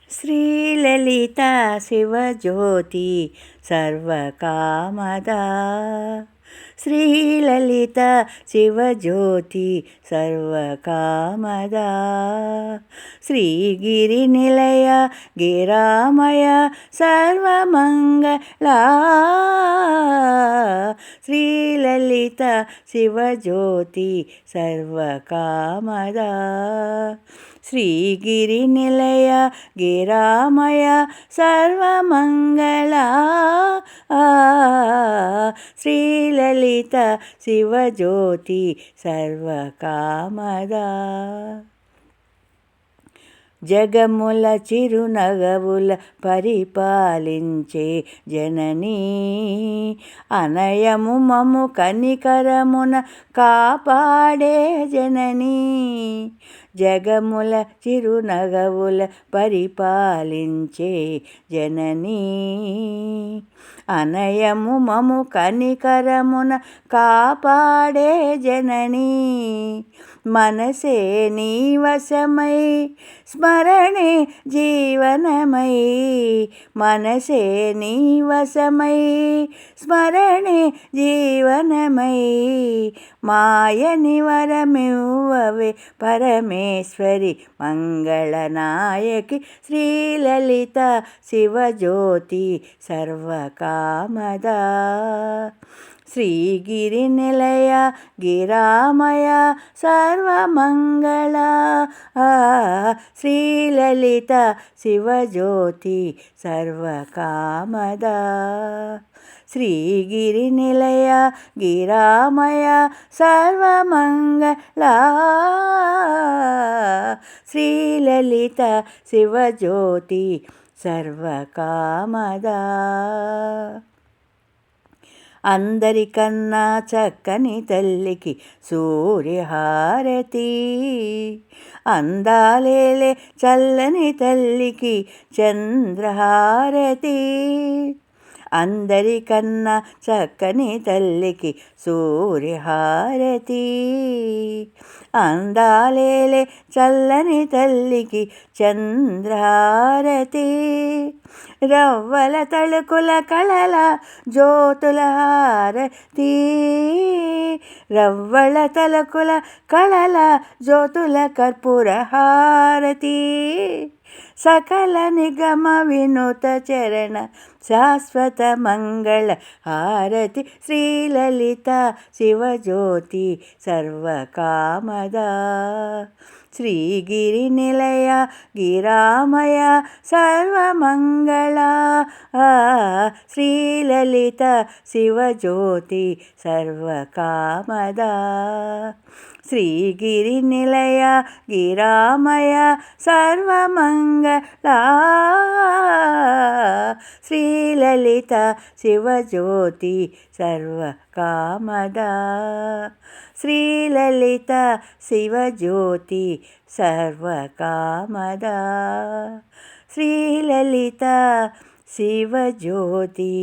శ్రీలలితా శివజ్యోతి సర్వకామదా శ్రీలలిత శివజ్యోతి సర్వకామదా శ్రీగిరి నిలయ గిరామయ సర్వమంగళా శ్రీలలిత శివజ్యోతి సర్వకామదా శ్రీగిరి నిలయ గిరామయ సర్వమంగళా శ్రీలలిత శివజ్యోతి సర్వకామదా జగముల చిరునగవుల పరిపాలించే జననీ అనయము మము కనికరమున కాపాడే జననీ జగముల చిరునగవుల పరిపాలించే జననీ అనయము మము కనికరమున కాపాడే జననీ మనసే నీ వశమై స్మరణే జీవనమై మనసే నీ వశమై స్మరణే జీవనమై మాయని వరమివ్వవే పరమేశ్వరి మంగళనాయకి శ్రీలలిత శివజ్యోతి సర్వకామదా శ్రీగిరి నిలయ గిరామయ సర్వమంగళా శ్రీలలిత శివజ్యోతి సర్వకామదా శ్రీగిరి నిలయ గిరామయ సర్వమంగళా శ్రీలలిత శివజ్యోతి సర్వకామదా అందరికన్నా చక్కని తల్లికి సూర్యహారతి అందాలేలే చల్లని తల్లికి చంద్రహారతి అందరికన్నా చక్కని తల్లికి సూర్యహారతి అందాలేలే చల్లని తల్లికి చంద్రహారతి రవ్వల తళుకుల కళల జ్యోతుల హారతి రవ్వల తళుకుల కళల జ్యోతుల కర్పూర హారతి సకల నిగమ వినూత చరణ శాశ్వత మంగళ హారతి శ్రీలలిత శివజ్యోతి సర్వకామదా శ్రీగిరి నిలయ గిరామయ సర్వమంగళా శ్రీలలిత శివజ్యోతి సర్వకామదా శ్రీగిరి నిలయ గిరామయ సర్వమంగళా శ్రీలలిత శివజ్యోతి సర్వకామదా శ్రీలలిత శివజ్యోతి సర్వకామదా శ్రీలలిత శివజ్యోతి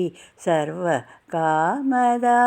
సర్వకామదా